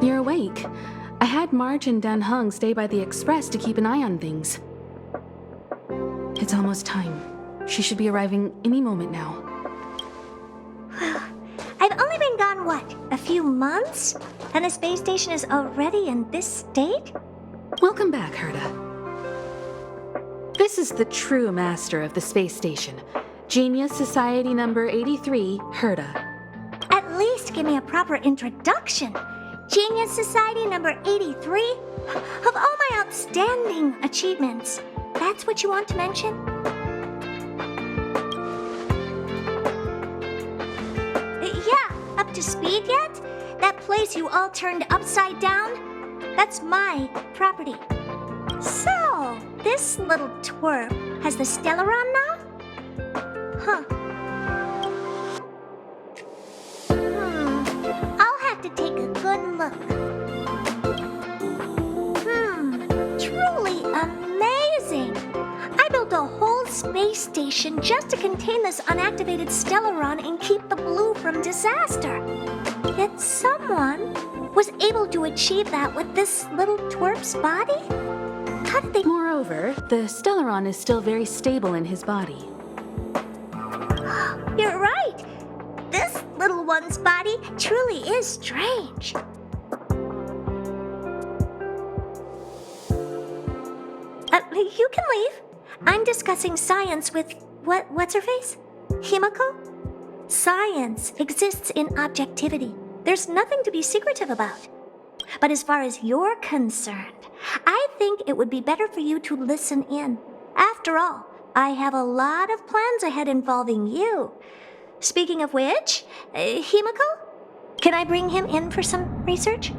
You're awake. I had Marge and Dan Hung stay by the Express to keep an eye on things. It's almost time. She should be arriving any moment now. I've only been gone, what, a few months? And the space station is already in this state? Welcome back, Herta. This is the true master of the space station. Genius Society number 83, Herta. At least give me a proper introduction. Genius Society number 83? Of all my outstanding achievements, that's what you want to mention? Yeah, up to speed yet? That place you all turned upside down? That's my property. So, this little twerp has the Stellaron now? Huh. I'll have to take a good look. Truly amazing! I built a whole space station just to contain this unactivated Stellaron and keep the blue from disaster. Yet someone was able to achieve that with this little twerp's body? How did they... Moreover, the Stellaron is still very stable in his body. You're right. This little one's body truly is strange. You can leave. I'm discussing science with... What's her face? Himiko? Science exists in objectivity. There's nothing to be secretive about. But as far as you're concerned, I think it would be better for you to listen in. After all, I have a lot of plans ahead involving you. Speaking of which, Himiko? Can I bring him in for some research?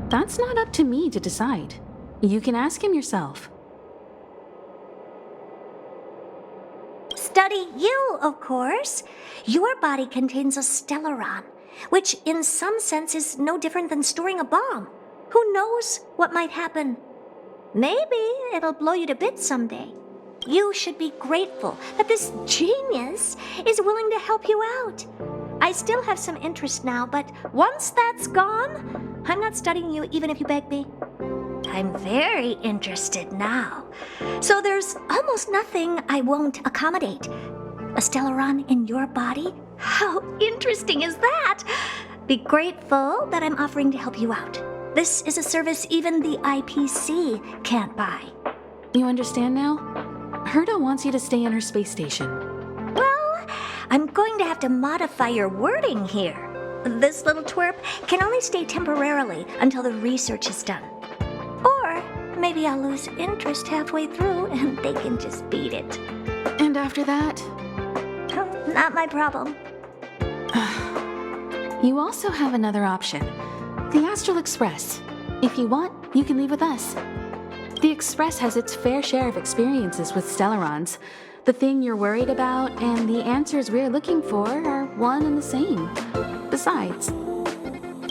That's not up to me to decide. You can ask him yourself. Study you, of course. Your body contains a Stellaron, which in some sense is no different than storing a bomb. Who knows what might happen? Maybe it'll blow you to bits someday. You should be grateful that this genius is willing to help you out. I still have some interest now, but once that's gone, I'm not studying you even if you beg me. I'm very interested now. So there's almost nothing I won't accommodate. A Stellaron in your body? How interesting is that? Be grateful that I'm offering to help you out. This is a service even the IPC can't buy. You understand now? Herta wants you to stay in her space station. Well, I'm going to have to modify your wording here. This little twerp can only stay temporarily until the research is done. Or maybe I'll lose interest halfway through and they can just beat it. And after that? Not my problem. You also have another option. The Astral Express. If you want, you can leave with us. The Express has its fair share of experiences with Stellarons. The thing you're worried about and the answers we're looking for are one and the same. Besides,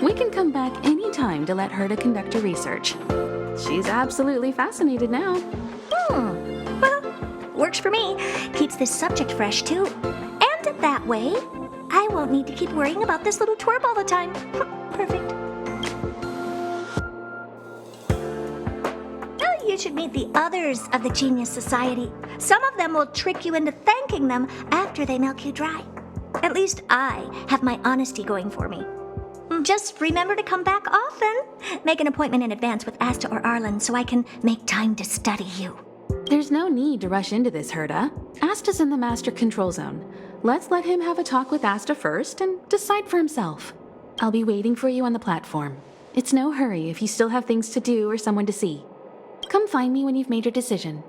we can come back any time to let Herta conduct her research. She's absolutely fascinated now. Well, works for me. Keeps this subject fresh, too. And that way, I won't need to keep worrying about this little twerp all the time. Perfect. Well, you should meet the others of the Genius Society. Some of them will trick you into thanking them after they milk you dry. At least I have my honesty going for me. Just remember to come back often. Make an appointment in advance with Asta or Arlen so I can make time to study you. There's no need to rush into this, Herta. Asta's in the Master Control Zone. Let's let him have a talk with Asta first and decide for himself. I'll be waiting for you on the platform. It's no hurry if you still have things to do or someone to see. Come find me when you've made your decision.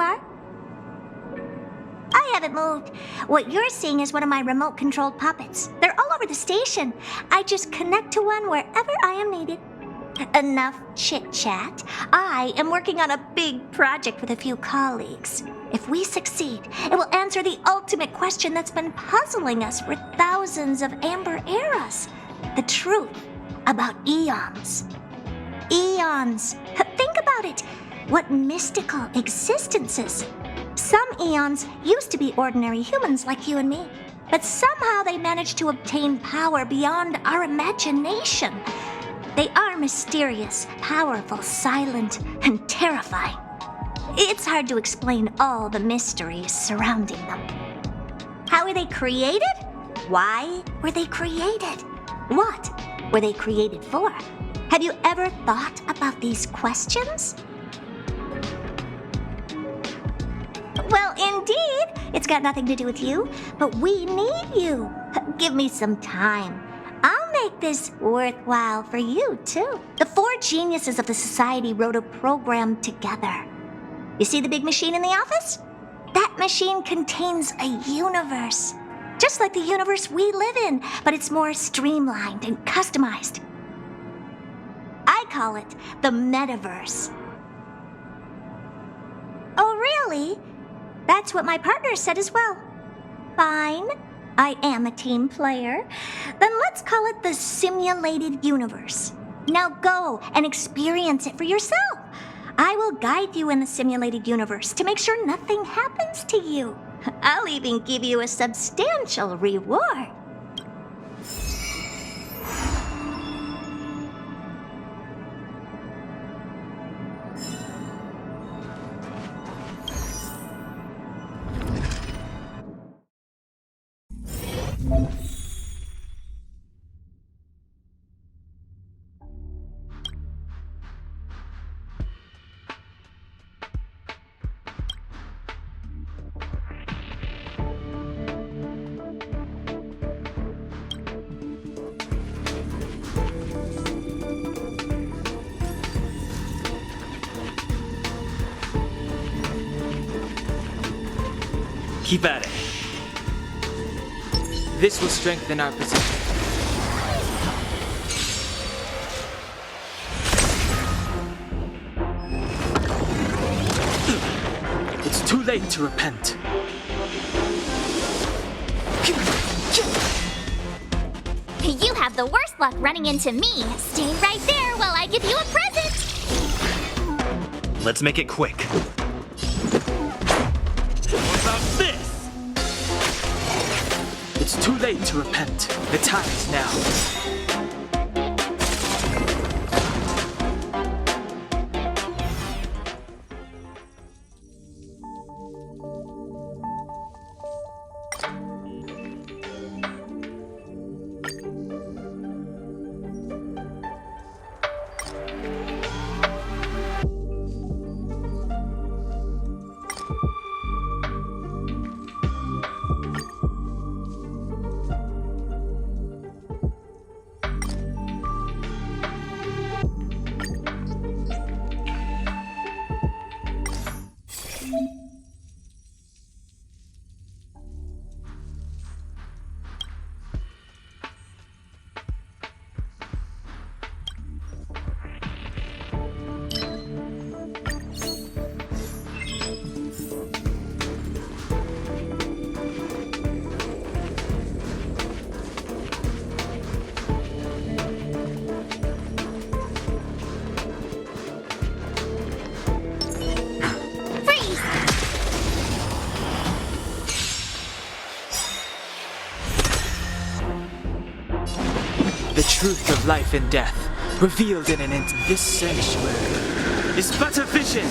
are? I haven't moved. What you're seeing is one of my remote-controlled puppets. They're all over the station. I just connect to one wherever I am needed. Enough chit-chat. I am working on a big project with a few colleagues. If we succeed, it will answer the ultimate question that's been puzzling us for thousands of amber eras. The truth about eons. Eons. Think about it. What mystical existences. Some eons used to be ordinary humans like you and me, but somehow they managed to obtain power beyond our imagination. They are mysterious, powerful, silent, and terrifying. It's hard to explain all the mysteries surrounding them. How were they created? Why were they created? What were they created for? Have you ever thought about these questions? Well, indeed. It's got nothing to do with you, but we need you. Give me some time. I'll make this worthwhile for you, too. The 4 geniuses of the society wrote a program together. You see the big machine in the office? That machine contains a universe. Just like the universe we live in, but it's more streamlined and customized. I call it the metaverse. Oh, really? That's what my partner said as well. Fine. I am a team player. Then let's call it the simulated universe. Now go and experience it for yourself. I will guide you in the simulated universe to make sure nothing happens to you. I'll even give you a substantial reward. Keep at it. This will strengthen our position. It's too late to repent. You have the worst luck running into me. Stay right there while I give you a present. Let's make it quick. What about this? It's too late to repent. The time is now. The truth of life and death, revealed in an instant. This sanctuary is but a vision.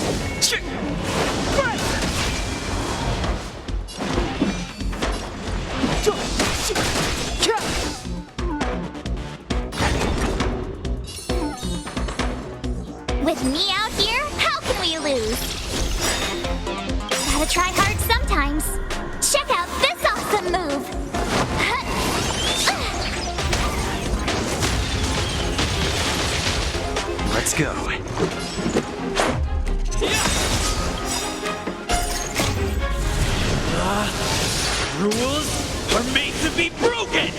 With me out here, how can we lose? Gotta try hard sometimes. Check out this awesome move. Let's go. Rules are made to be broken!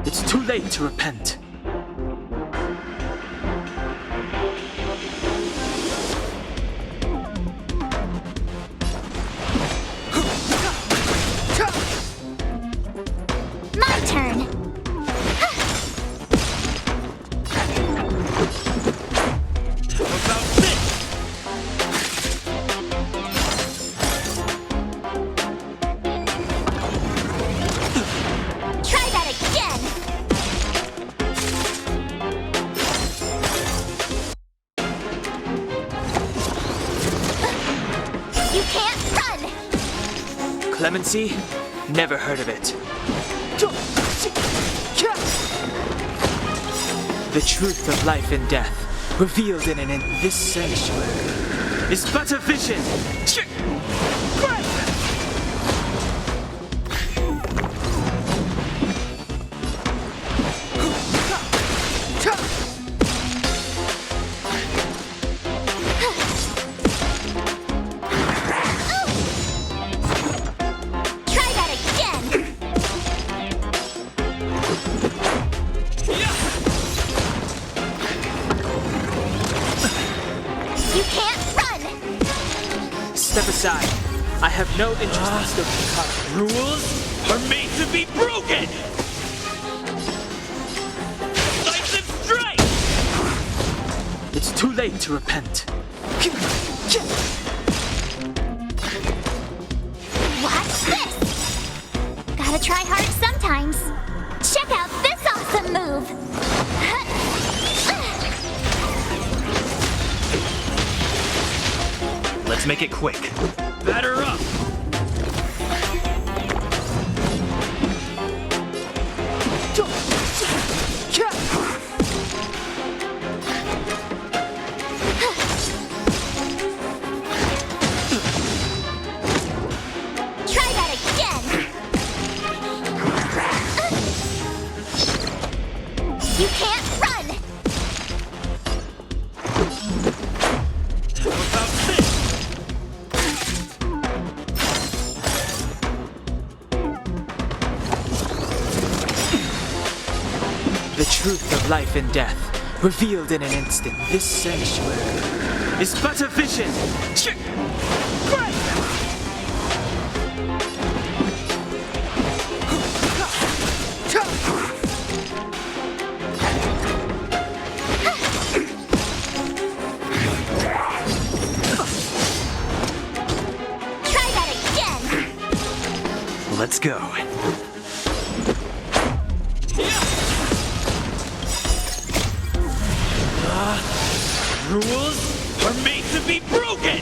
It's too late to repent. My turn. About this! Try that again. You can't run. Clemency? Never heard of it. The truth of life and death, revealed in this sanctuary, is but a vision. Try that again. You can't run. Step aside. I have no interest in stoking conflict. Rules are made to be broken! Light and strike! It's too late to repent. Watch this. Gotta try hard sometimes. Check out this awesome move. Let's make it quick. Batter up! Try that again. You can't run. About this! The truth of life and death, revealed in an instant. This sanctuary is but a vision. Try that again. Let's go. Rules are made to be broken!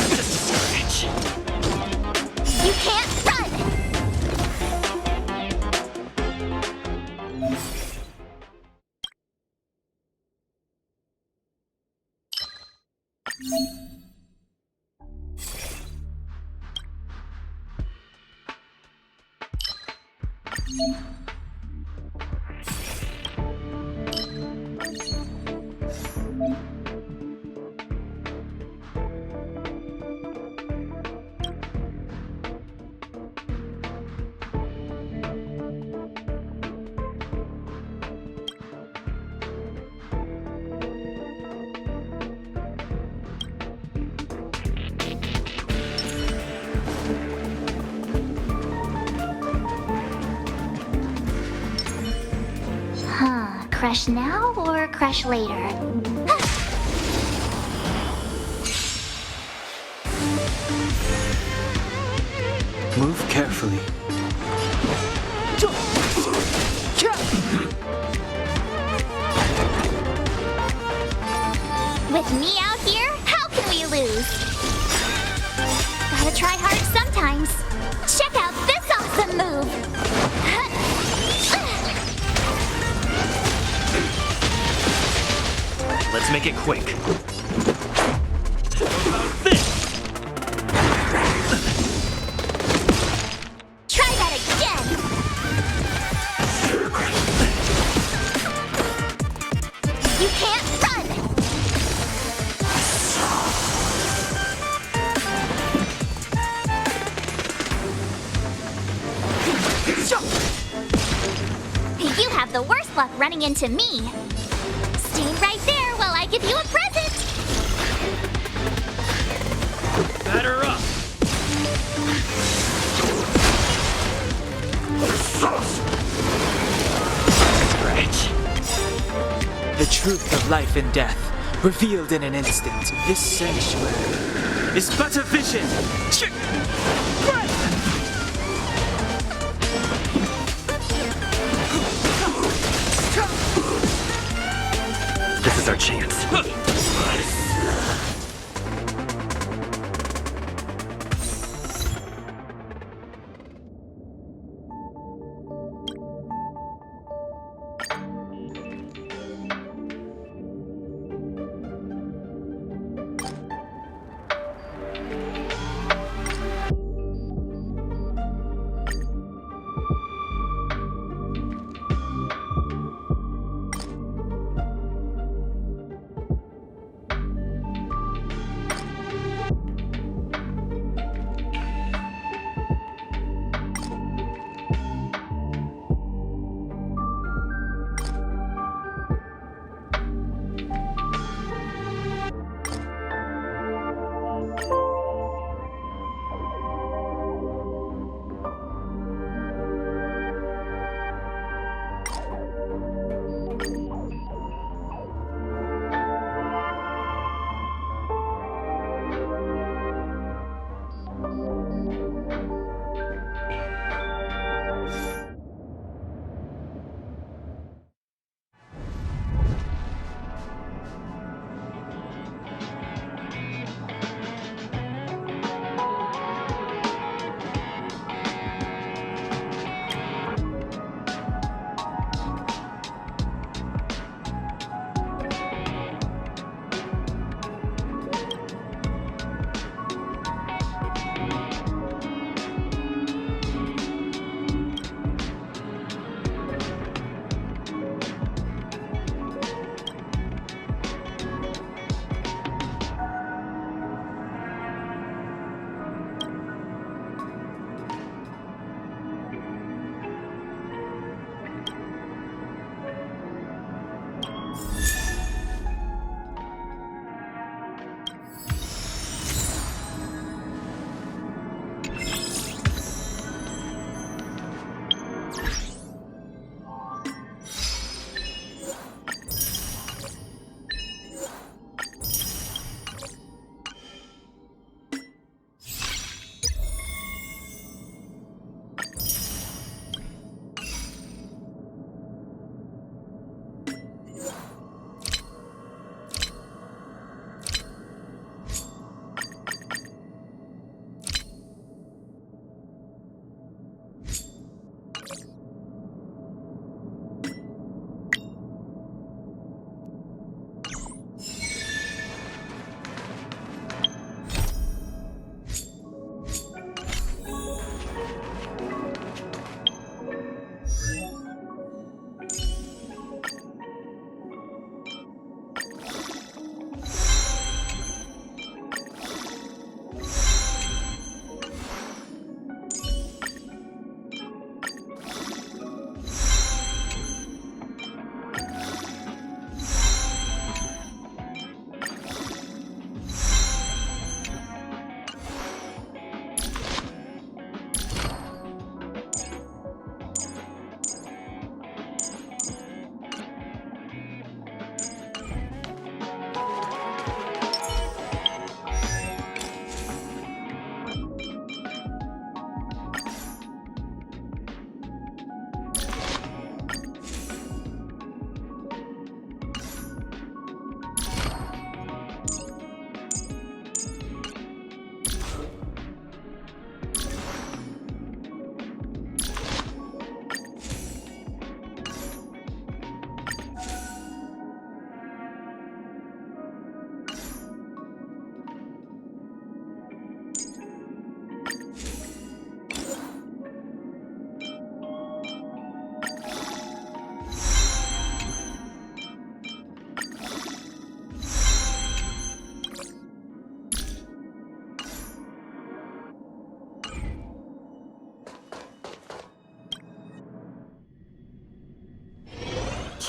Just a scratch. You can't run. Crush now or crush later? Move carefully. With me out here, how can we lose? Gotta try hard sometimes. Check out this awesome move! Let's make it quick. Try that again! You can't run! You have the worst luck running into me. Stay right there while I give you a present! Batter up! Stretch. The truth of life and death, revealed in an instant. This sanctuary is but a vision. This is our chance.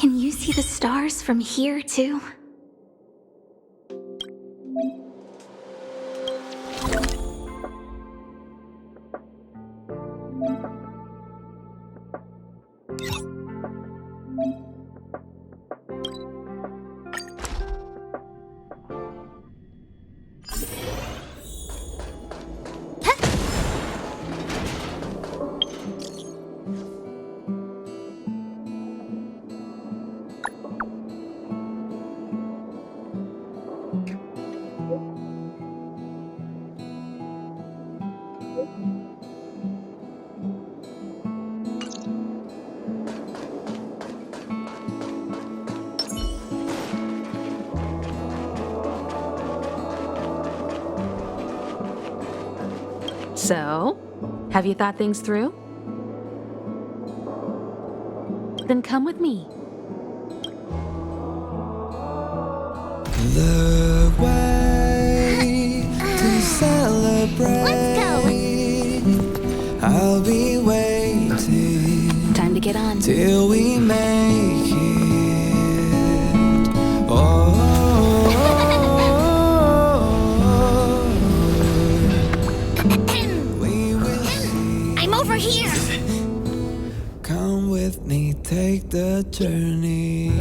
Can you see the stars from here, too? So, have you thought things through? Then come with me. The way to celebrate. Let's go! I'll be waiting Time to get on. till we make it. Oh, we will see. I'm over here! Come with me, take the journey.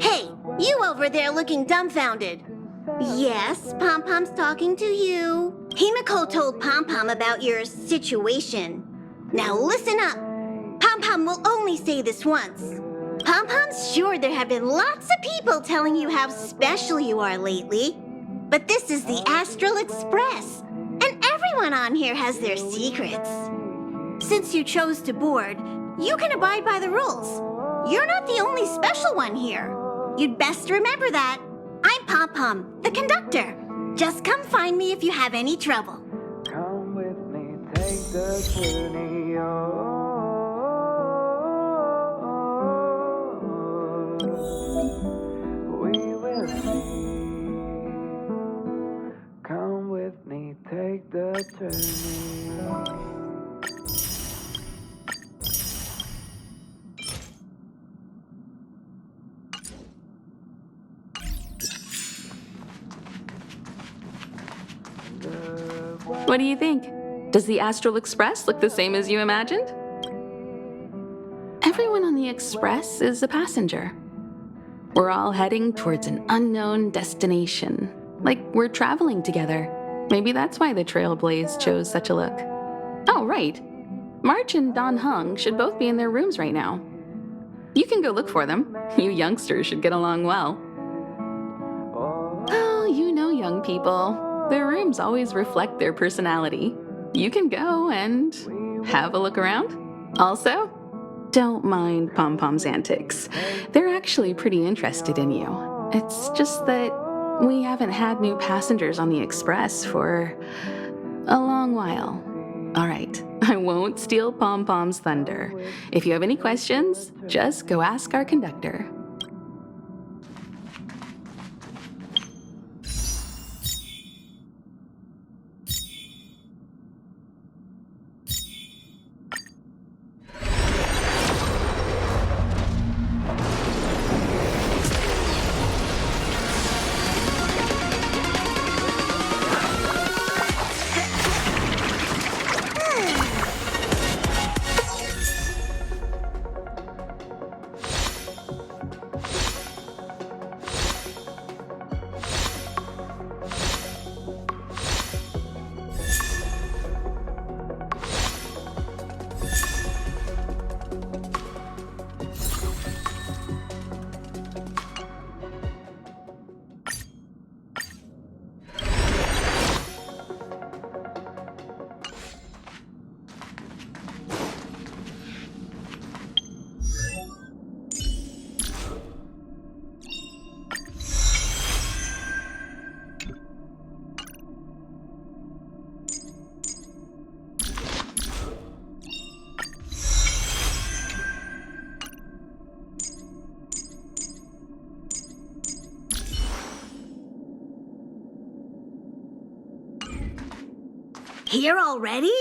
Hey, you over there looking dumbfounded. Yes, Pom Pom's talking to you. Himiko told Pom Pom about your situation. Now listen up. Pom Pom will only say this once. Pom Pom's sure there have been lots of people telling you how special you are lately. But this is the Astral Express, and everyone on here has their secrets. Since you chose to board, you can abide by the rules. You're not the only special one here. You'd best remember that. I'm Pom Pom, the conductor. Just come find me if you have any trouble. Come with me, take the journey. We will see. Come with me, take the journey. What do you think? Does the Astral Express look the same as you imagined? Everyone on the Express is a passenger. We're all heading towards an unknown destination. Like we're traveling together. Maybe that's why the Trailblaze chose such a look. Oh, right. March and Don Hung should both be in their rooms right now. You can go look for them. You youngsters should get along well. Oh, you know young people. Their rooms always reflect their personality. You can go and have a look around. Also, don't mind Pom Pom's antics. They're actually pretty interested in you. It's just that we haven't had new passengers on the Express for a long while. All right, I won't steal Pom Pom's thunder. If you have any questions, just go ask our conductor. Here already?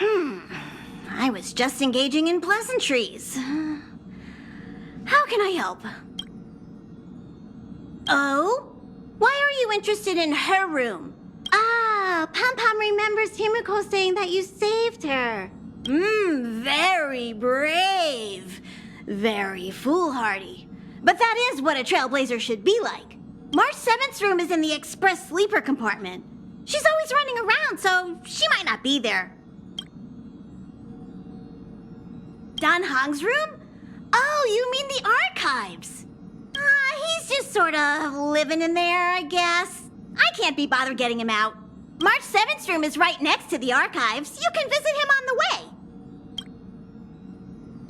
I was just engaging in pleasantries. How can I help? Oh? Why are you interested in her room? Ah, Pom Pom remembers Himiko saying that you saved her. Very brave. Very foolhardy. But that is what a trailblazer should be like. March 7th's room is in the express sleeper compartment. She's always running around, so she might not be there. Dan Hong's room? Oh, you mean the archives? He's just sort of living in there, I guess. I can't be bothered getting him out. March 7th's room is right next to the archives. You can visit him on the way.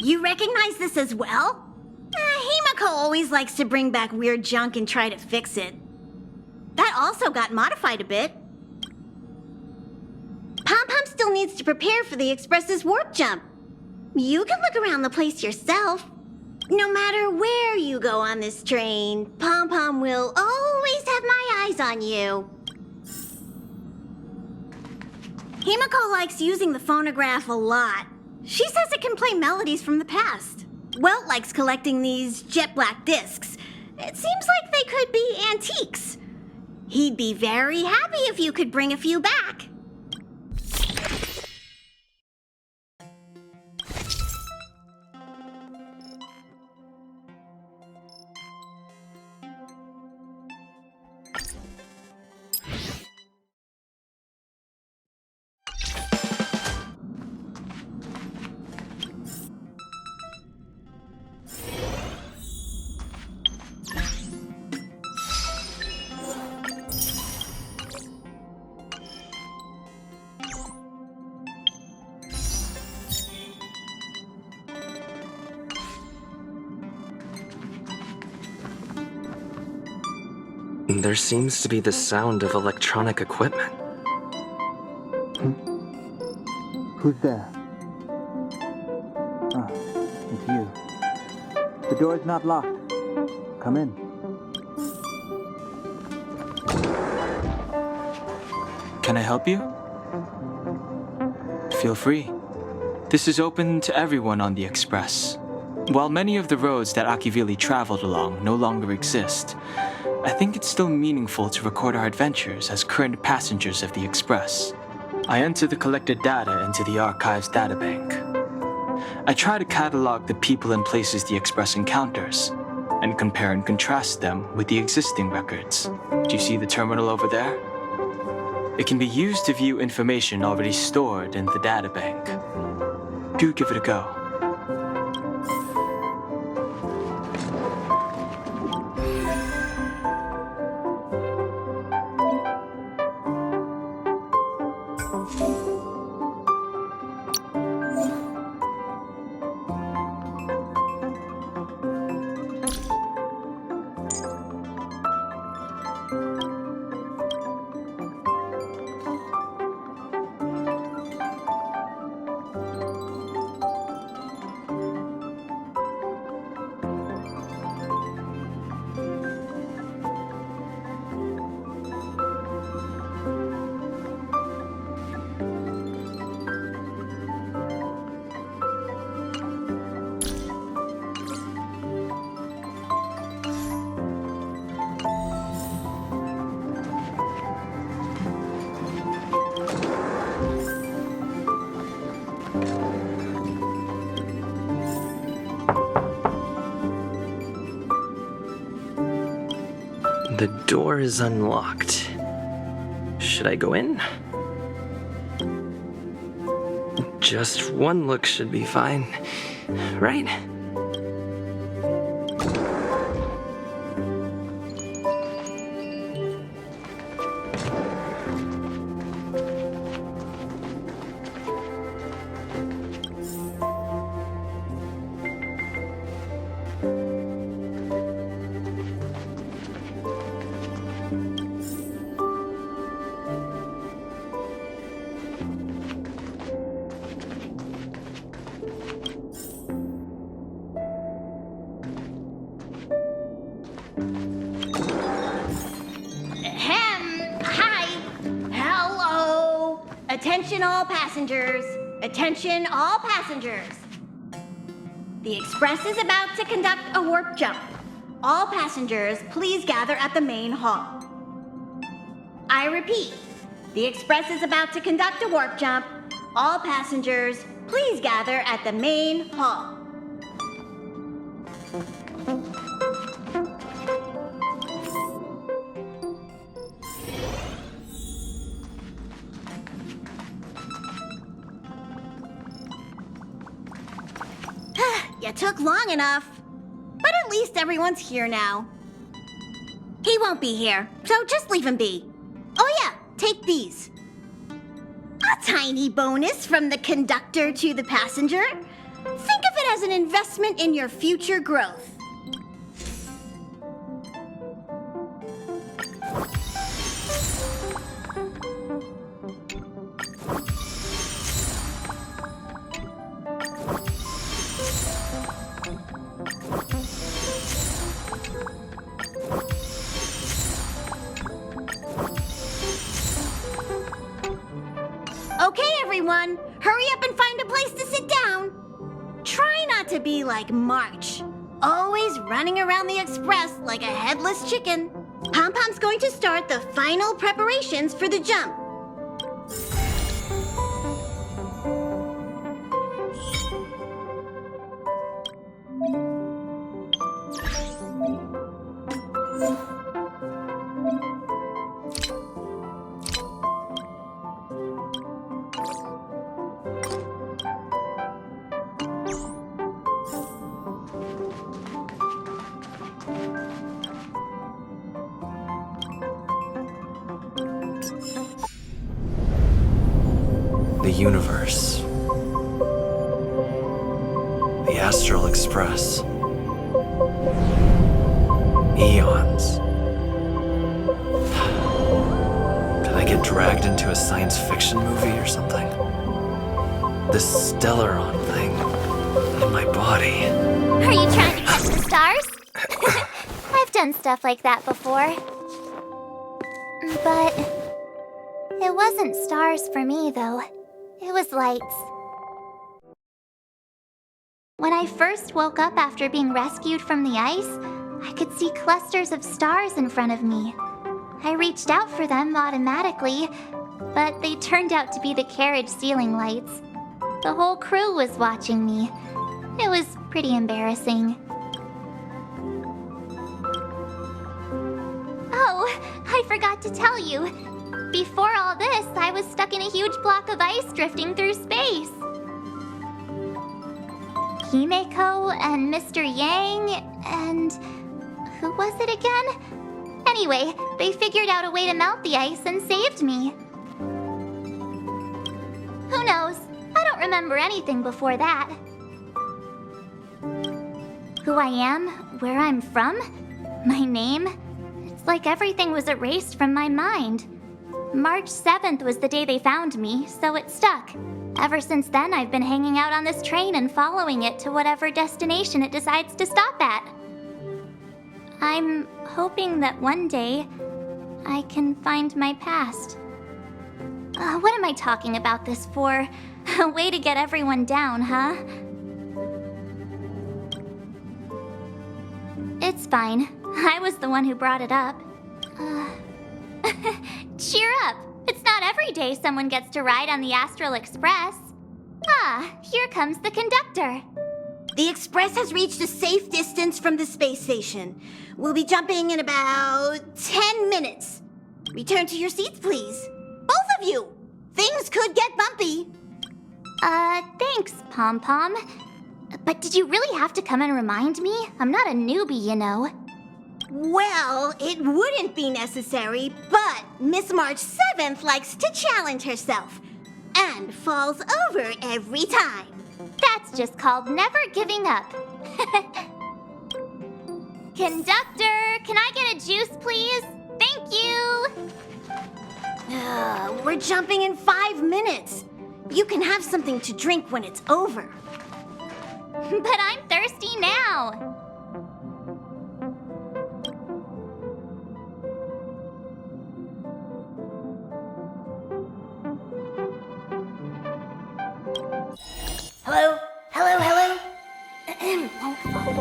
You recognize this as well? Himiko always likes to bring back weird junk and try to fix it. That also got modified a bit. Pom Pom still needs to prepare for the Express's warp jump. You can look around the place yourself. No matter where you go on this train, Pom Pom will always have my eyes on you. Himiko likes using the phonograph a lot. She says it can play melodies from the past. Welt likes collecting these jet black discs. It seems like they could be antiques. He'd be very happy if you could bring a few back. There seems to be the sound of electronic equipment. Who's there? Ah, it's you. The door is not locked. Come in. Can I help you? Feel free. This is open to everyone on the Express. While many of the roads that Akivili traveled along no longer exist, I think it's still meaningful to record our adventures as current passengers of the Express. I enter the collected data into the archive's databank. I try to catalog the people and places the Express encounters, and compare and contrast them with the existing records. Do you see the terminal over there? It can be used to view information already stored in the databank. Do give it a go. The door is unlocked. Should I go in? Just one look should be fine, right? Hi. Hello. Attention all passengers. Attention all passengers. The Express is about to conduct a warp jump. All passengers, please gather at the main hall. I repeat, the Express is about to conduct a warp jump. All passengers, please gather at the main hall. You took long enough. But at least everyone's here now. He won't be here, so just leave him be. Oh yeah, take these. A tiny bonus from the conductor to the passenger. Think of it as an investment in your future growth. Okay, everyone, hurry up and find a place to sit down. Try not to be like March, always running around the Express like a headless chicken. Pom-Pom's going to start the final preparations for the jump. The universe. The Astral Express. Eons. Did I get dragged into a science fiction movie or something? This Stellaron thing in my body. Are you trying to catch the stars? I've done stuff like that before. But it wasn't stars for me, though. It was lights. When I first woke up after being rescued from the ice, I could see clusters of stars in front of me. I reached out for them automatically, but they turned out to be the carriage ceiling lights. The whole crew was watching me. It was pretty embarrassing. Oh, I forgot to tell you. Before all this, I was stuck in a huge block of ice drifting through space. Himeko and Mr. Yang and... who was it again? Anyway, they figured out a way to melt the ice and saved me. Who knows? I don't remember anything before that. Who I am, where I'm from, my name, it's like everything was erased from my mind. March 7th was the day they found me, so it stuck. Ever since then, I've been hanging out on this train and following it to whatever destination it decides to stop at. I'm hoping that one day I can find my past. What am I talking about this for? A way to get everyone down, huh? It's fine. I was the one who brought it up. Cheer up! It's not every day someone gets to ride on the Astral Express. Ah, here comes the conductor. The Express has reached a safe distance from the space station. We'll be jumping in about 10 minutes. Return to your seats, please. Both of you! Things could get bumpy. Thanks, Pom-Pom. But did you really have to come and remind me? I'm not a newbie, you know. Well, it wouldn't be necessary, but Miss March 7th likes to challenge herself and falls over every time. That's just called never giving up. Conductor, can I get a juice, please? Thank you! We're jumping in 5 minutes. You can have something to drink when it's over. But I'm thirsty now. Hello? Hello, hello?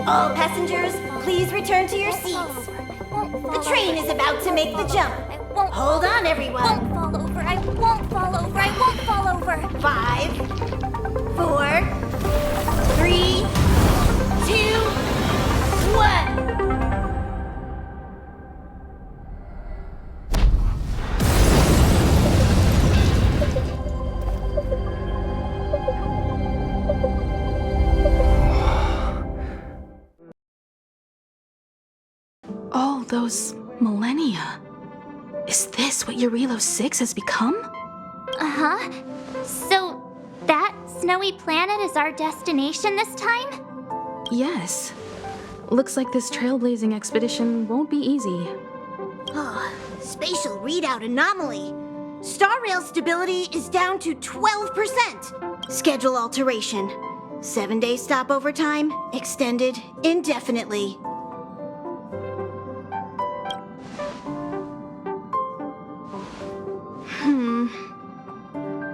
All passengers, please return to your seats. The train is about to make the jump. Hold on, everyone. I won't fall over. I won't fall over. I won't fall over. 5, 4, 3, 2, 1. All those millennia. Is this what Eurilo 6 has become? Uh-huh. So, that snowy planet is our destination this time? Yes. Looks like this trailblazing expedition won't be easy. Oh, spatial readout anomaly. Star rail stability is down to 12%. Schedule alteration. 7-day stopover time extended indefinitely.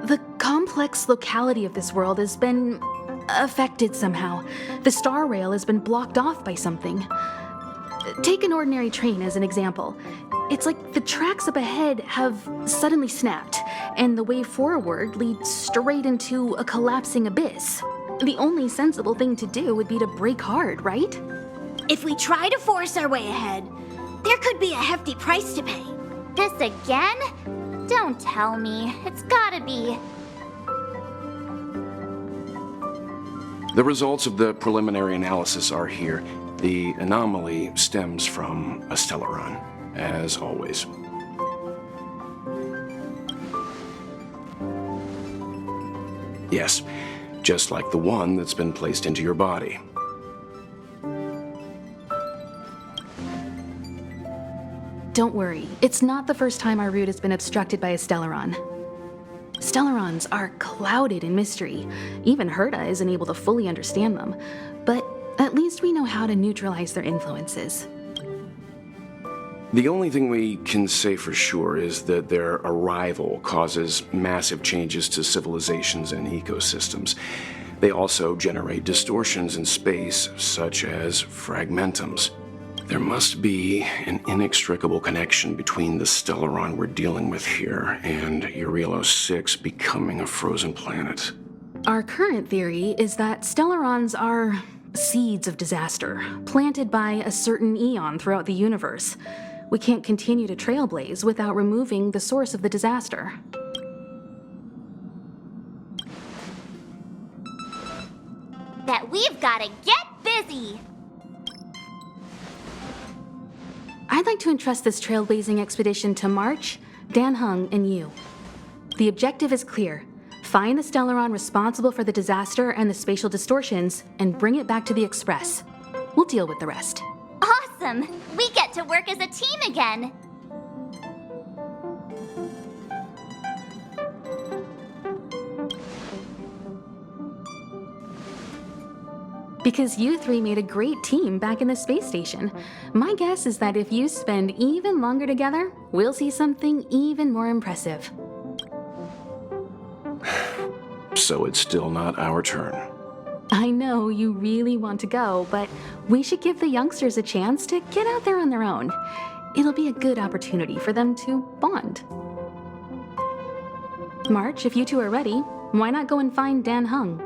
The complex locality of this world has been affected somehow. The star rail has been blocked off by something. Take an ordinary train as an example. It's like the tracks up ahead have suddenly snapped, and the way forward leads straight into a collapsing abyss. The only sensible thing to do would be to brake hard, right? If we try to force our way ahead, there could be a hefty price to pay. This again? Don't tell me. It's gotta be. The results of the preliminary analysis are here. The anomaly stems from a Stellaron, as always. Yes, just like the one that's been placed into your body. Don't worry, it's not the first time our route has been obstructed by a Stellaron. Stellarons are clouded in mystery. Even Herta isn't able to fully understand them. But at least we know how to neutralize their influences. The only thing we can say for sure is that their arrival causes massive changes to civilizations and ecosystems. They also generate distortions in space, such as fragmentums. There must be an inextricable connection between the Stellaron we're dealing with here and Eurilo 6 becoming a frozen planet. Our current theory is that Stellarons are seeds of disaster, planted by a certain eon throughout the universe. We can't continue to trailblaze without removing the source of the disaster. That we've gotta get busy! I'd like to entrust this trailblazing expedition to March, Dan Heng, and you. The objective is clear. Find the Stellaron responsible for the disaster and the spatial distortions, and bring it back to the Express. We'll deal with the rest. Awesome! We get to work as a team again! Because you three made a great team back in the space station. My guess is that if you spend even longer together, we'll see something even more impressive. So it's still not our turn. I know you really want to go, but we should give the youngsters a chance to get out there on their own. It'll be a good opportunity for them to bond. March, if you two are ready, why not go and find Dan Heng?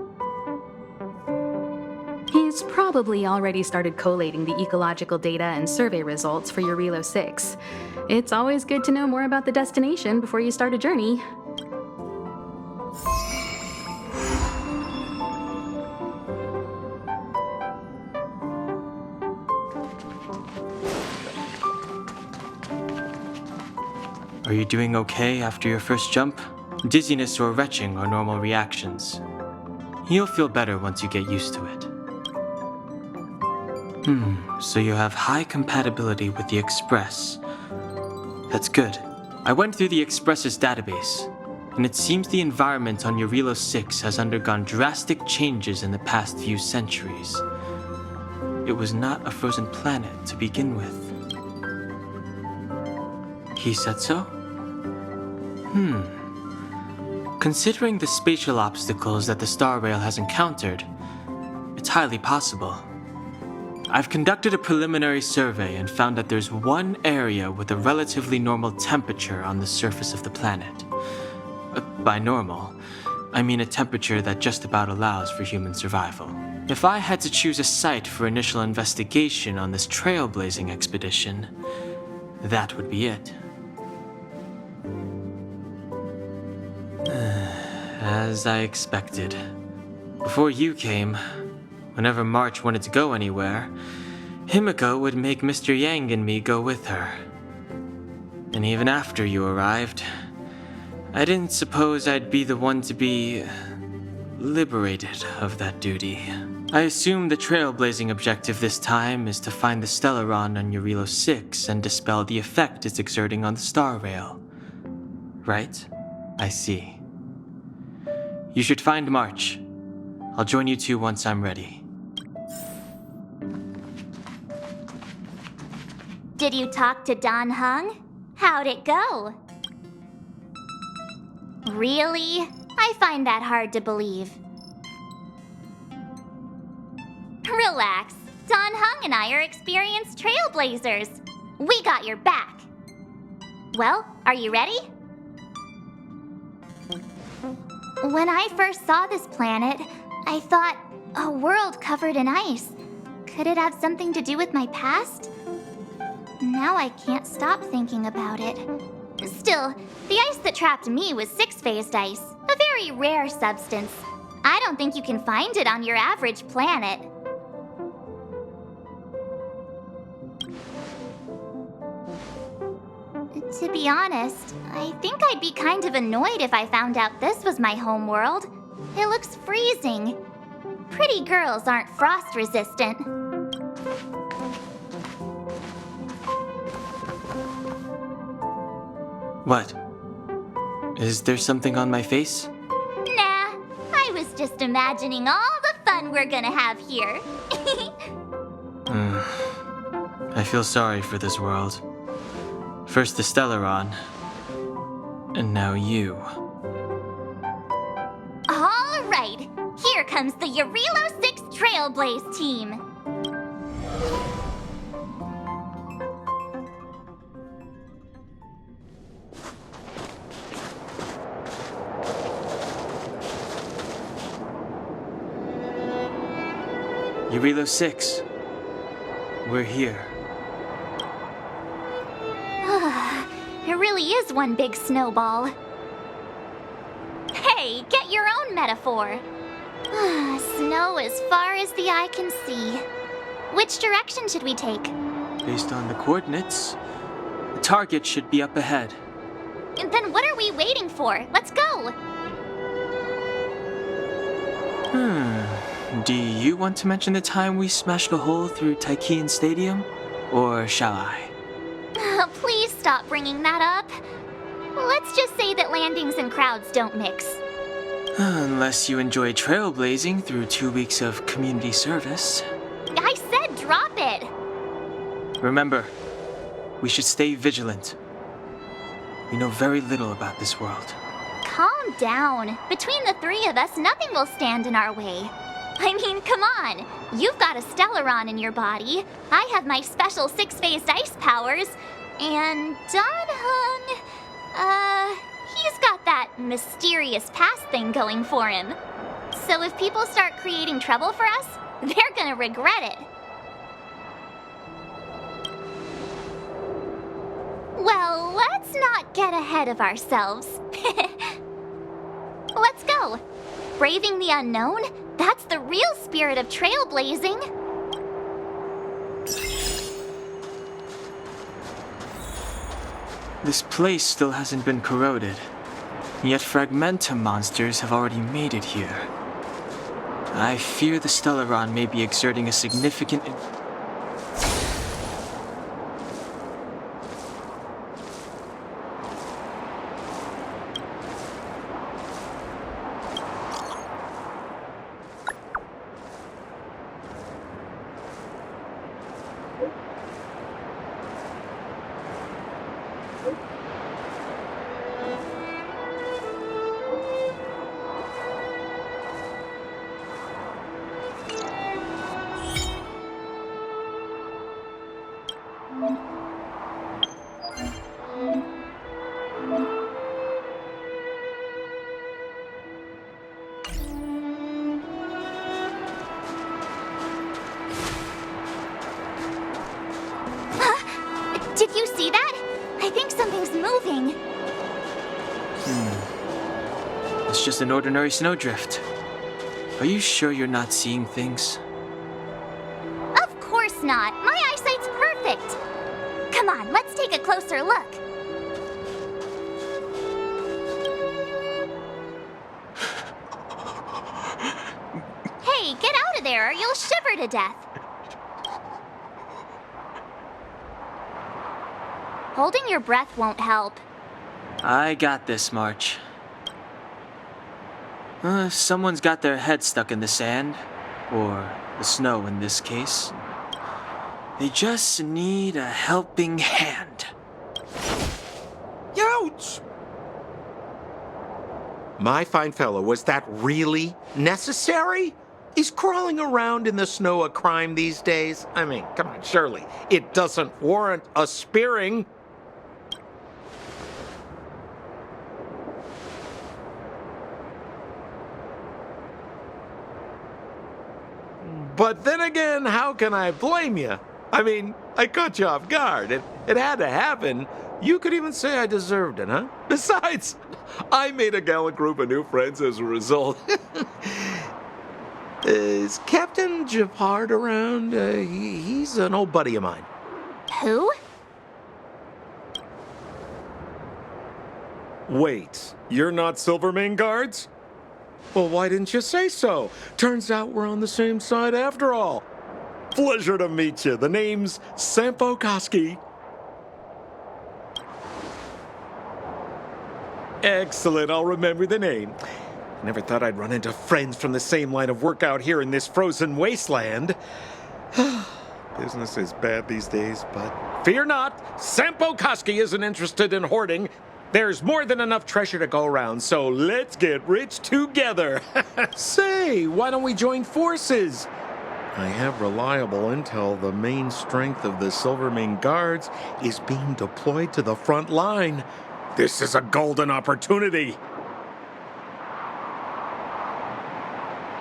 He's probably already started collating the ecological data and survey results for Eurilo 6. It's always good to know more about the destination before you start a journey. Are you doing okay after your first jump? Dizziness or retching are normal reactions. You'll feel better once you get used to it. So you have high compatibility with the Express. That's good. I went through the Express's database, and it seems the environment on Eurilo 6 has undergone drastic changes in the past few centuries. It was not a frozen planet to begin with. He said so? Considering the spatial obstacles that the Star Rail has encountered, it's highly possible. I've conducted a preliminary survey and found that there's one area with a relatively normal temperature on the surface of the planet. By normal, I mean a temperature that just about allows for human survival. If I had to choose a site for initial investigation on this trailblazing expedition, that would be it. As I expected. Before you came, whenever March wanted to go anywhere, Himiko would make Mr. Yang and me go with her. And even after you arrived, I didn't suppose I'd be the one to be liberated of that duty. I assume the trailblazing objective this time is to find the Stellaron on Eurilo 6 and dispel the effect it's exerting on the Star Rail. Right? I see. You should find March. I'll join you two once I'm ready. Did you talk to Don Hung? How'd it go? Really? I find that hard to believe. Relax. Don Hung and I are experienced trailblazers. We got your back. Well, are you ready? When I first saw this planet, I thought, a world covered in ice. Could it have something to do with my past? Now I can't stop thinking about it. Still, the ice that trapped me was six-phased ice, a very rare substance. I don't think you can find it on your average planet. To be honest, I think I'd be kind of annoyed if I found out this was my home world. It looks freezing. Pretty girls aren't frost resistant. What? Is there something on my face? Nah, I was just imagining all the fun we're gonna have here. I feel sorry for this world. First the Stellaron, and now you. All right, here comes the Eurilo 6 Trailblaze team. Eurilo 6. We're here. It really is one big snowball. Hey, get your own metaphor. Snow as far as the eye can see. Which direction should we take? Based on the coordinates, the target should be up ahead. Then what are we waiting for? Let's go! Do you want to mention the time we smashed a hole through Taikian Stadium? Or shall I? Please stop bringing that up. Let's just say that landings and crowds don't mix. Unless you enjoy trailblazing through 2 weeks of community service. I said drop it! Remember, we should stay vigilant. We know very little about this world. Calm down. Between the three of us, nothing will stand in our way. I mean, come on. You've got a Stellaron in your body. I have my special six-phased ice powers. And Don Hung, he's got that mysterious past thing going for him. So if people start creating trouble for us, they're gonna regret it. Well, let's not get ahead of ourselves. Let's go. Braving the unknown, that's the real spirit of trailblazing. This place still hasn't been corroded, yet Fragmentum monsters have already made it here. I fear the Stellaron may be exerting a significant... Did you see that? I think something's moving. It's just an ordinary snowdrift. Are you sure you're not seeing things? Of course not. My eyesight's perfect. Come on, let's take a closer look. Hey, get out of there or you'll shiver to death. Holding your breath won't help. I got this, March. Someone's got their head stuck in the sand, or the snow in this case. They just need a helping hand. Ouch! My fine fellow, was that really necessary? Is crawling around in the snow a crime these days? I mean, come on, surely. It doesn't warrant a spearing. But then again, how can I blame you? I mean, I caught you off guard. It had to happen. You could even say I deserved it, huh? Besides, I made a gallant group of new friends as a result. Is Captain Gepard around? He's an old buddy of mine. Who? Wait, you're not Silvermane guards? Well, why didn't you say so? Turns out we're on the same side after all. Pleasure to meet you. The name's Sampo Koski. Excellent, I'll remember the name. Never thought I'd run into friends from the same line of work out here in this frozen wasteland. Business is bad these days, but fear not. Sampo Koski isn't interested in hoarding. There's more than enough treasure to go around, so let's get rich together. Say, why don't we join forces? I have reliable intel the main strength of the Silvermane guards is being deployed to the front line. This is a golden opportunity.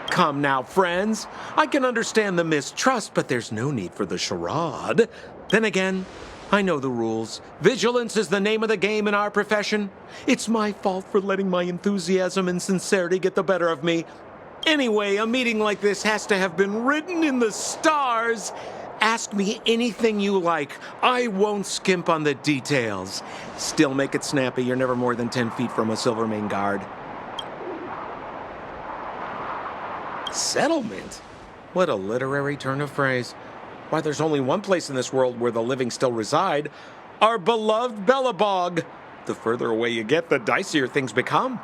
Come now, friends. I can understand the mistrust, but there's no need for the charade. Then again, I know the rules. Vigilance is the name of the game in our profession. It's my fault for letting my enthusiasm and sincerity get the better of me. Anyway, a meeting like this has to have been written in the stars. Ask me anything you like. I won't skimp on the details. Still make it snappy. You're never more than 10 feet from a Silvermane guard. Settlement? What a literary turn of phrase. Why, there's only one place in this world where the living still reside. Our beloved Bellabog. The further away you get, the dicier things become.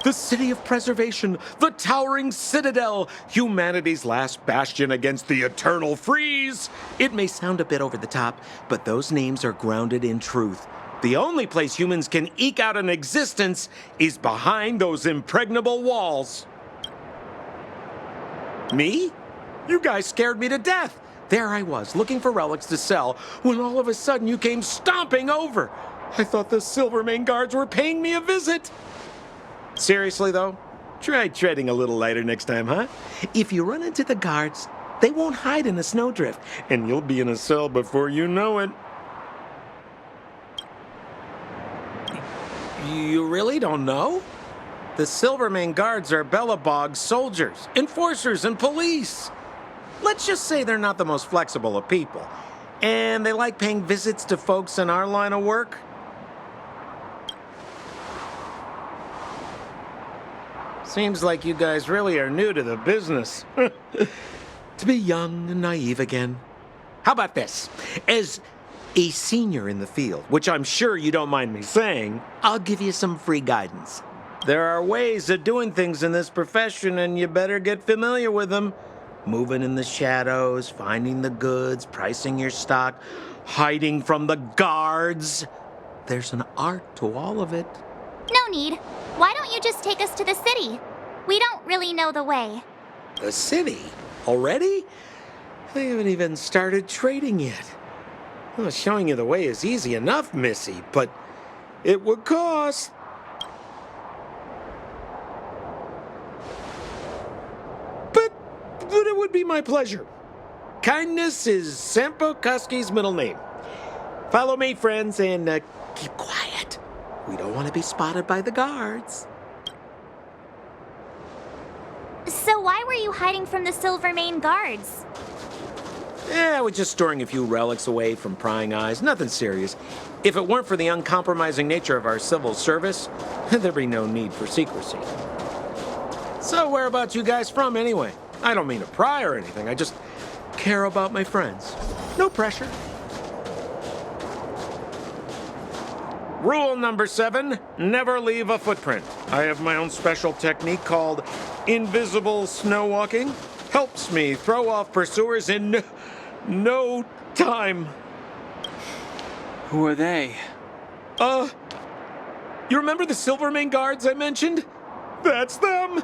The city of preservation, the towering citadel, humanity's last bastion against the eternal freeze. It may sound a bit over the top, but those names are grounded in truth. The only place humans can eke out an existence is behind those impregnable walls. Me? You guys scared me to death. There I was, looking for relics to sell, when all of a sudden you came stomping over. I thought the Silvermane guards were paying me a visit. Seriously, though, try treading a little lighter next time, huh? If you run into the guards, they won't hide in a snowdrift, and you'll be in a cell before you know it. You really don't know? The Silvermane guards are Bellabog's soldiers, enforcers, and police. Let's just say they're not the most flexible of people. And they like paying visits to folks in our line of work. Seems like you guys really are new to the business. To be young and naive again. How about this? As a senior in the field, which I'm sure you don't mind me saying, I'll give you some free guidance. There are ways of doing things in this profession, and you better get familiar with them. Moving in the shadows, finding the goods, pricing your stock, hiding from the guards. There's an art to all of it. No need. Why don't you just take us to the city? We don't really know the way. The city? Already? They haven't even started trading yet. Well, showing you the way is easy enough, Missy, but it would cost. But it would be my pleasure. Kindness is Sampo Koski's middle name. Follow me, friends, and keep quiet. We don't want to be spotted by the guards. So why were you hiding from the Silvermane guards? I was just storing a few relics away from prying eyes. Nothing serious. If it weren't for the uncompromising nature of our civil service, there'd be no need for secrecy. So whereabouts you guys from, anyway? I don't mean to pry or anything. I just care about my friends. No pressure. Rule number 7, never leave a footprint. I have my own special technique called invisible snow walking. Helps me throw off pursuers in no time. Who are they? You remember the Silvermane guards I mentioned? That's them!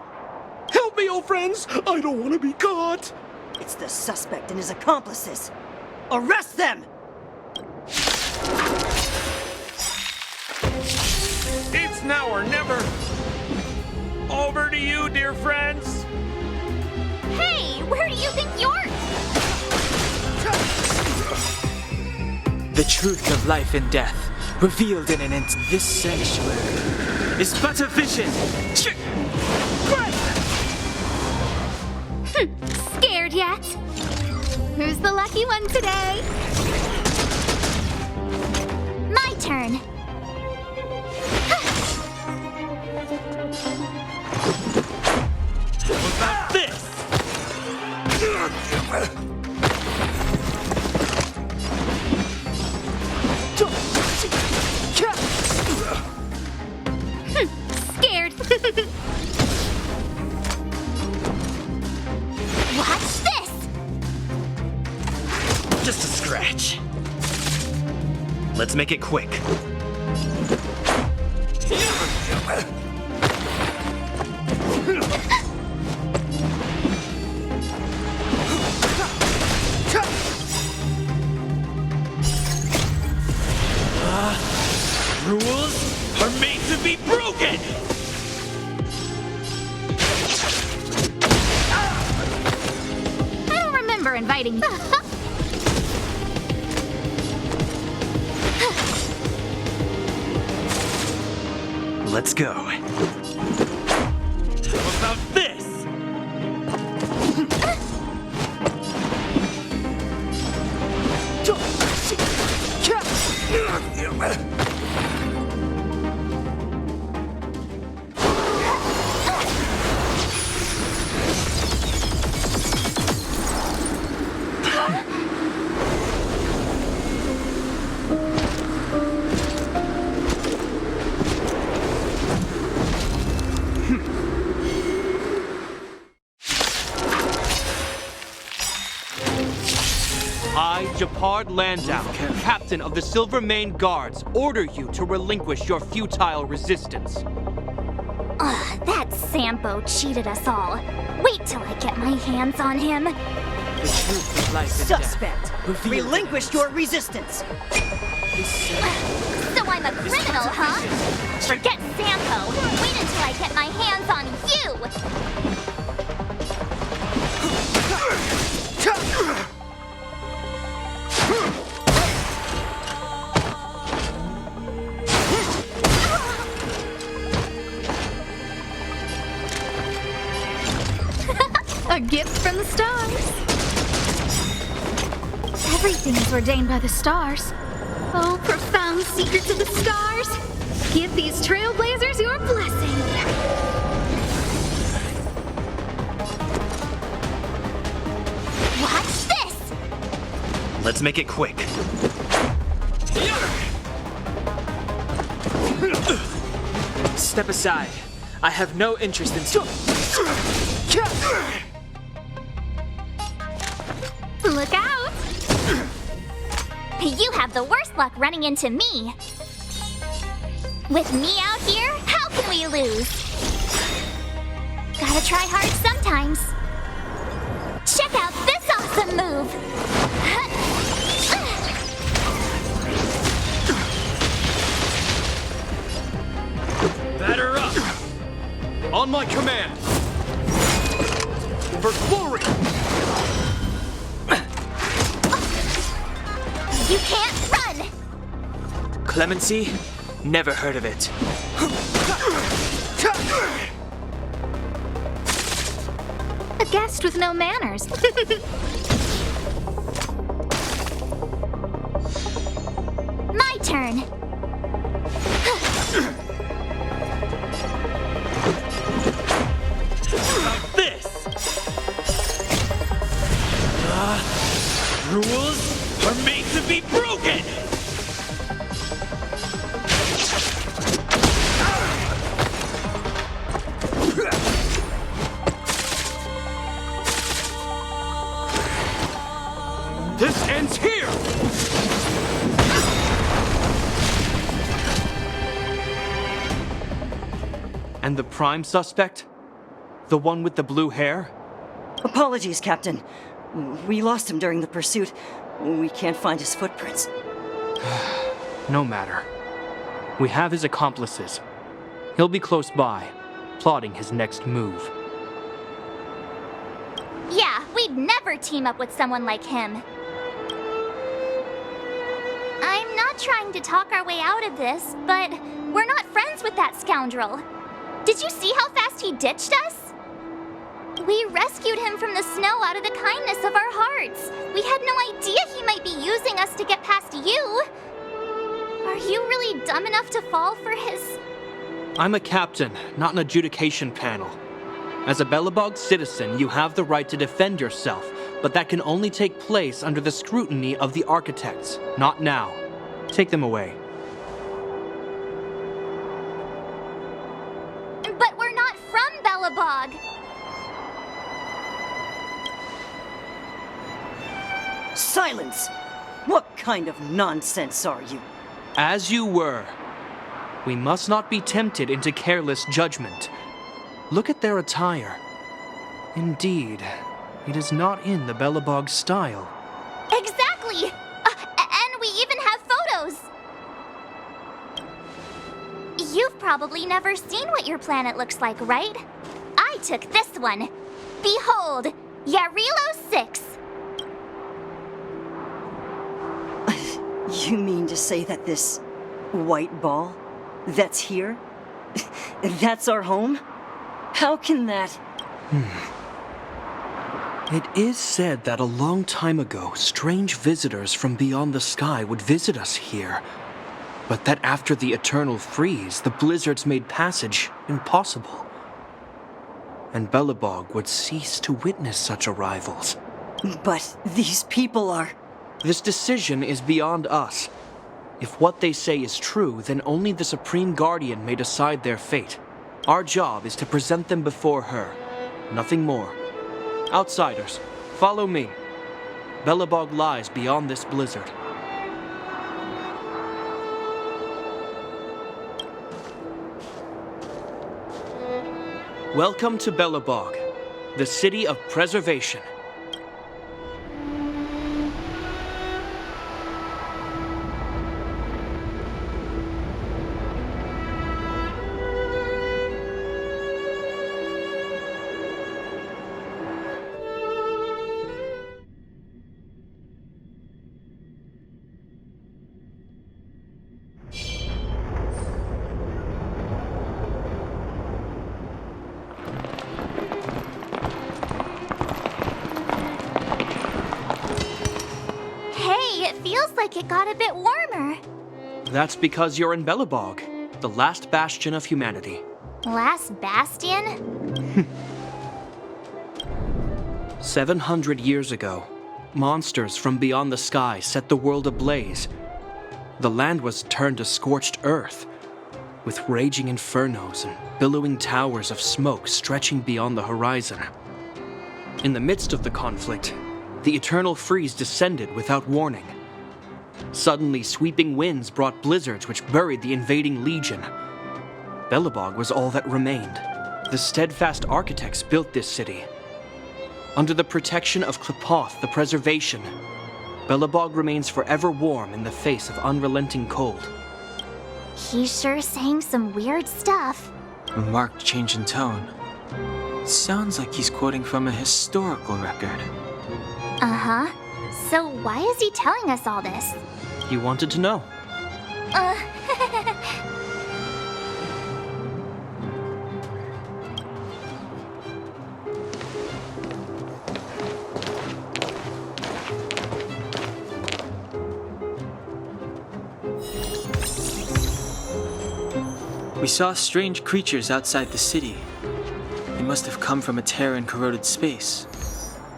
Help me, old friends! I don't want to be caught! It's the suspect and his accomplices. Arrest them! It's now or never. Over to you, dear friends. Hey, where do you think you're? The truth of life and death, revealed in an instant. This sanctuary is but a vision. Scared yet? Who's the lucky one today? My turn. What about this? Scared. Watch this! Just a scratch. Let's make it quick. Rules are made to be broken! I don't remember inviting you. Let's go. What about this? I, Gepard Landau, captain of the Silvermane Guards, order you to relinquish your futile resistance. Ugh, that Sampo cheated us all. Wait till I get my hands on him. The truth of life and death. Suspect! Relinquish your resistance! So I'm a criminal, huh? Forget Sampo. Wait until I get my hands on you. A gift from the stars. Everything is ordained by the stars. Oh, profound secrets of the stars. Give these trailblazers your blessing. Watch this! Let's make it quick. Step aside. I have no interest in... Look out! You have the worst luck running into me. With me out here, how can we lose? Gotta try hard sometimes. Check out this awesome move! Batter up! On my command! For glory! You can't run! Clemency? Never heard of it. A guest with no manners. My turn. This! Rules are made to be broken! This ends here! And the prime suspect? The one with the blue hair? Apologies, Captain. We lost him during the pursuit. We can't find his footprints. No matter. We have his accomplices. He'll be close by, plotting his next move. Yeah, we'd never team up with someone like him. I'm not trying to talk our way out of this, but we're not friends with that scoundrel. Did you see how fast he ditched us? We rescued him from the snow out of the kindness of our hearts. We had no idea he might be using us to get past you. Are you really dumb enough to fall for his... I'm a captain, not an adjudication panel. As a Belobog citizen, you have the right to defend yourself, but that can only take place under the scrutiny of the architects, not now. Take them away. But we're not from Belobog. Silence! What kind of nonsense are you? As you were. We must not be tempted into careless judgment. Look at their attire. Indeed, it is not in the Belobog style. Exactly! And we even have photos! You've probably never seen what your planet looks like, right? I took this one. Behold, Yarilo 6. You mean to say that this white ball that's here, that's our home? How can that... It is said that a long time ago, strange visitors from beyond the sky would visit us here. But that after the eternal freeze, the blizzards made passage impossible. And Belobog would cease to witness such arrivals. But these people are... This decision is beyond us. If what they say is true, then only the Supreme Guardian may decide their fate. Our job is to present them before her. Nothing more. Outsiders, follow me. Belobog lies beyond this blizzard. Welcome to Belobog, the city of preservation. It got a bit warmer. That's because you're in Belobog, the last bastion of humanity. Last bastion? 700 years ago, monsters from beyond the sky set the world ablaze. The land was turned to scorched earth, with raging infernos and billowing towers of smoke stretching beyond the horizon. In the midst of the conflict, the eternal freeze descended without warning. Suddenly, sweeping winds brought blizzards which buried the invading legion. Belobog was all that remained. The steadfast architects built this city. Under the protection of Gepard, the preservation, Belobog remains forever warm in the face of unrelenting cold. He's sure saying some weird stuff. A marked change in tone. Sounds like he's quoting from a historical record. Uh-huh. So why is he telling us all this? You wanted to know. We saw strange creatures outside the city. They must have come from a tear in corroded space.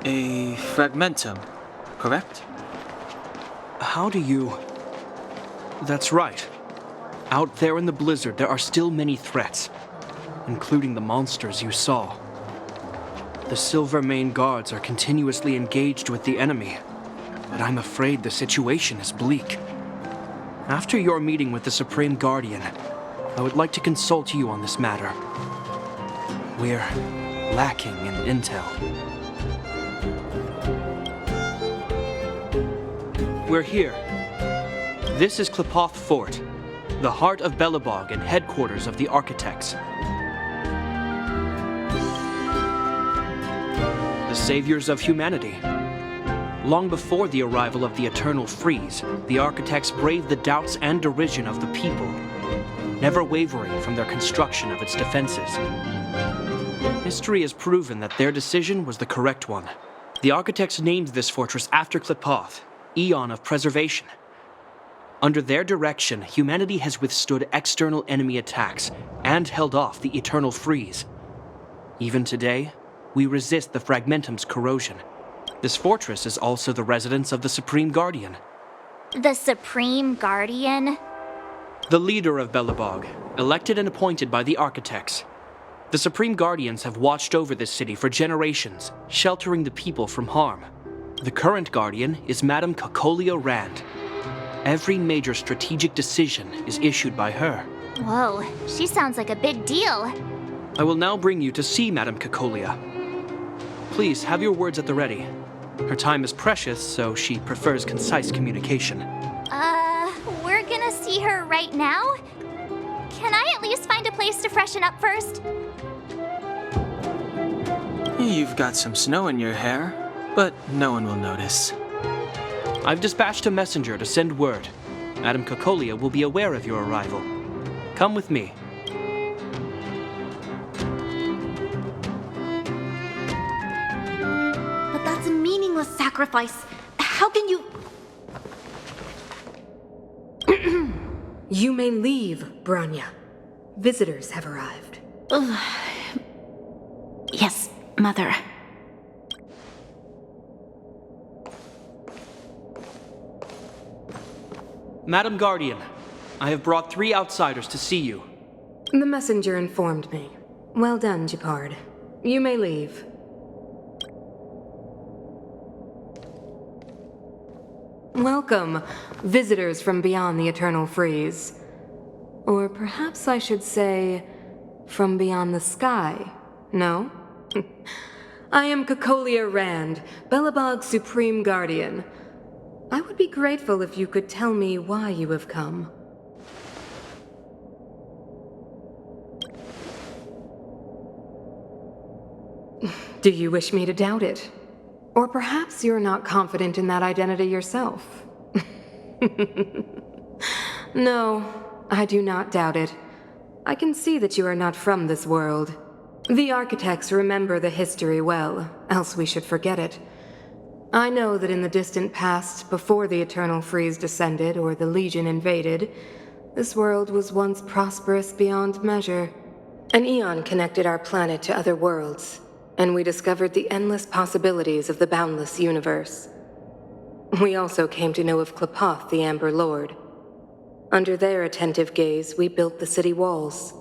A fragmentum, correct? How do you... That's right. Out there in the blizzard, there are still many threats, including the monsters you saw. The Silvermane guards are continuously engaged with the enemy, but I'm afraid the situation is bleak. After your meeting with the Supreme Guardian, I would like to consult you on this matter. We're lacking in intel. We're here. This is Qlipoth Fort, the heart of Belobog and headquarters of the Architects. The saviors of humanity. Long before the arrival of the Eternal Freeze, the Architects braved the doubts and derision of the people, never wavering from their construction of its defenses. History has proven that their decision was the correct one. The Architects named this fortress after Qlipoth, Eon of Preservation. Under their direction, humanity has withstood external enemy attacks and held off the Eternal Freeze. Even today, we resist the Fragmentum's corrosion. This fortress is also the residence of the Supreme Guardian. The Supreme Guardian? The leader of Belobog, elected and appointed by the Architects. The Supreme Guardians have watched over this city for generations, sheltering the people from harm. The current Guardian is Madame Cocolia Rand. Every major strategic decision is issued by her. Whoa, she sounds like a big deal. I will now bring you to see Madame Cocolia. Please have your words at the ready. Her time is precious, so she prefers concise communication. We're gonna see her right now? Can I at least find a place to freshen up first? You've got some snow in your hair, but no one will notice. I've dispatched a messenger to send word. Madame Cocolia will be aware of your arrival. Come with me. But that's a meaningless sacrifice. How can you... You may leave, Branya. Visitors have arrived. Yes, Mother. Madam Guardian, I have brought 3 outsiders to see you. The messenger informed me. Well done, Gepard. You may leave. Welcome, visitors from beyond the Eternal Freeze. Or perhaps I should say, from beyond the sky, no? I am Cocolia Rand, Belobog's Supreme Guardian. I would be grateful if you could tell me why you have come. Do you wish me to doubt it? Or perhaps you're not confident in that identity yourself. No, I do not doubt it. I can see that you are not from this world. The Architects remember the history well, else we should forget it. I know that in the distant past, before the Eternal Freeze descended or the Legion invaded, this world was once prosperous beyond measure. An eon connected our planet to other worlds, and we discovered the endless possibilities of the boundless universe. We also came to know of Qlipoth, the Amber Lord. Under their attentive gaze, we built the city walls.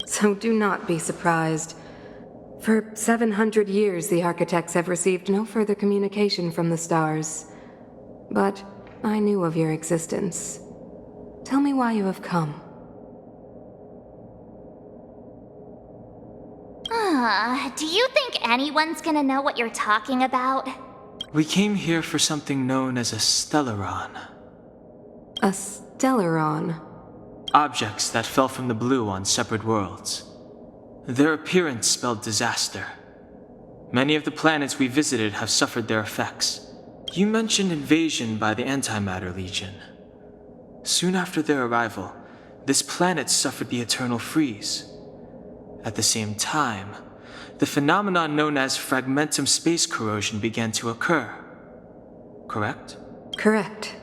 So do not be surprised. For 700 years, the Architects have received no further communication from the stars. But I knew of your existence. Tell me why you have come. Do you think anyone's gonna know what you're talking about? We came here for something known as a Stellaron. A Stellaron? Objects that fell from the blue on separate worlds. Their appearance spelled disaster. Many of the planets we visited have suffered their effects. You mentioned invasion by the Antimatter Legion. Soon after their arrival, this planet suffered the eternal freeze. At the same time, the phenomenon known as fragmentum space corrosion began to occur. Correct? Correct.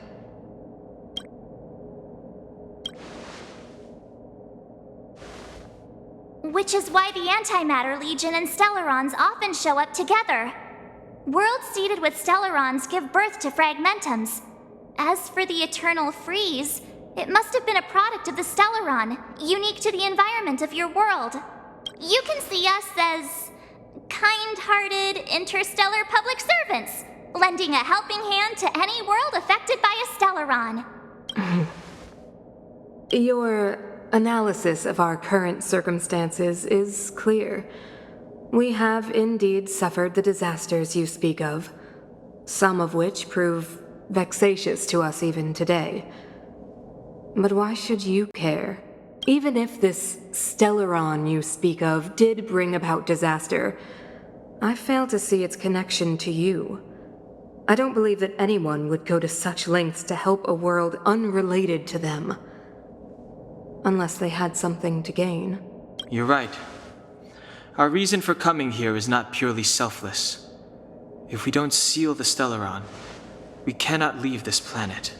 Which is why the Antimatter Legion and Stellarons often show up together. Worlds seeded with Stellarons give birth to fragmentums. As for the Eternal Freeze, it must have been a product of the Stellaron, unique to the environment of your world. You can see us as kind-hearted interstellar public servants, lending a helping hand to any world affected by a Stellaron. Your analysis of our current circumstances is clear. We have indeed suffered the disasters you speak of, some of which prove vexatious to us even today. But why should you care? Even if this Stellaron you speak of did bring about disaster, I fail to see its connection to you. I don't believe that anyone would go to such lengths to help a world unrelated to them. Unless they had something to gain. You're right. Our reason for coming here is not purely selfless. If we don't seal the Stellaron, we cannot leave this planet.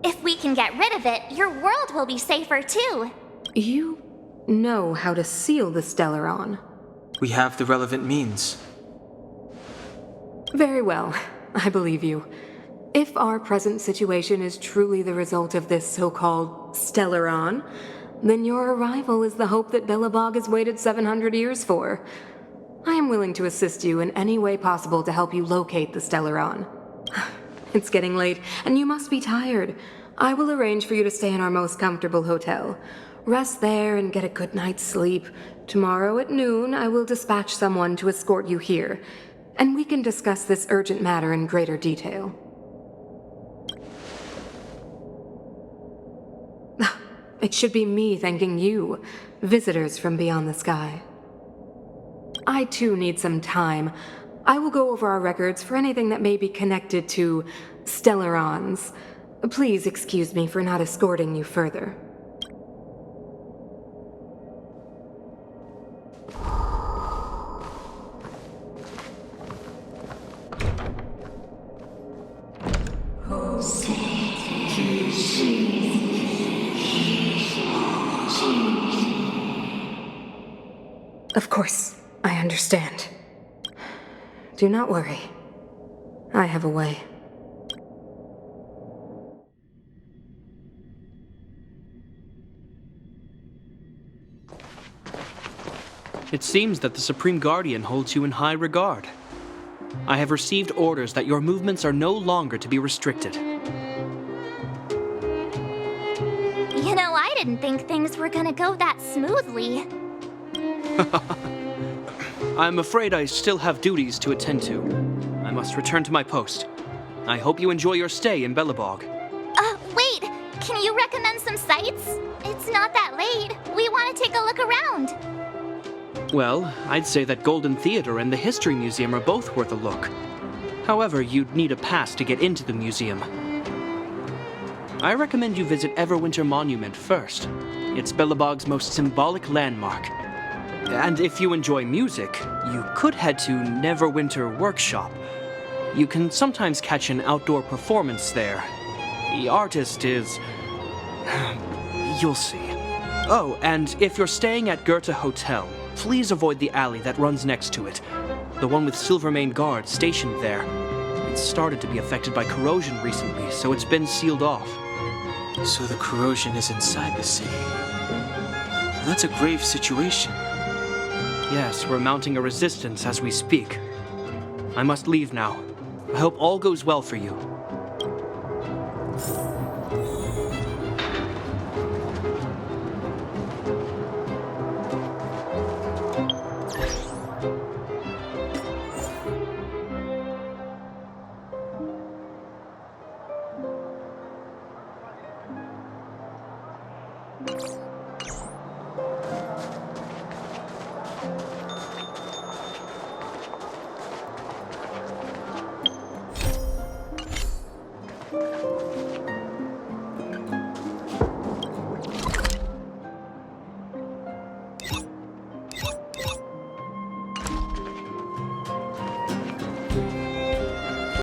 If we can get rid of it, your world will be safer too. You know how to seal the Stellaron. We have the relevant means. Very well, I believe you. If our present situation is truly the result of this so-called Stellaron, then your arrival is the hope that Belobog has waited 700 years for. I am willing to assist you in any way possible to help you locate the Stellaron. It's getting late, and you must be tired. I will arrange for you to stay in our most comfortable hotel. Rest there and get a good night's sleep. Tomorrow at noon, I will dispatch someone to escort you here, and we can discuss this urgent matter in greater detail. It should be me thanking you, visitors from beyond the sky. I too need some time. I will go over our records for anything that may be connected to Stellarons. Please excuse me for not escorting you further. Of course, I understand. Do not worry. I have a way. It seems that the Supreme Guardian holds you in high regard. I have received orders that your movements are no longer to be restricted. You know, I didn't think things were gonna go that smoothly. I'm afraid I still have duties to attend to. I must return to my post. I hope you enjoy your stay in Belobog. Wait! Can you recommend some sites? It's not that late. We want to take a look around. Well, I'd say that Golden Theater and the History Museum are both worth a look. However, you'd need a pass to get into the museum. I recommend you visit Everwinter Monument first. It's Belobog's most symbolic landmark. And if you enjoy music, you could head to Neverwinter Workshop. You can sometimes catch an outdoor performance there. The artist is... you'll see. Oh, and if you're staying at Goethe Hotel, please avoid the alley that runs next to it. The one with Silvermane guards stationed there. It's started to be affected by corrosion recently, so it's been sealed off. So the corrosion is inside the city. That's a grave situation. Yes, we're mounting a resistance as we speak. I must leave now. I hope all goes well for you.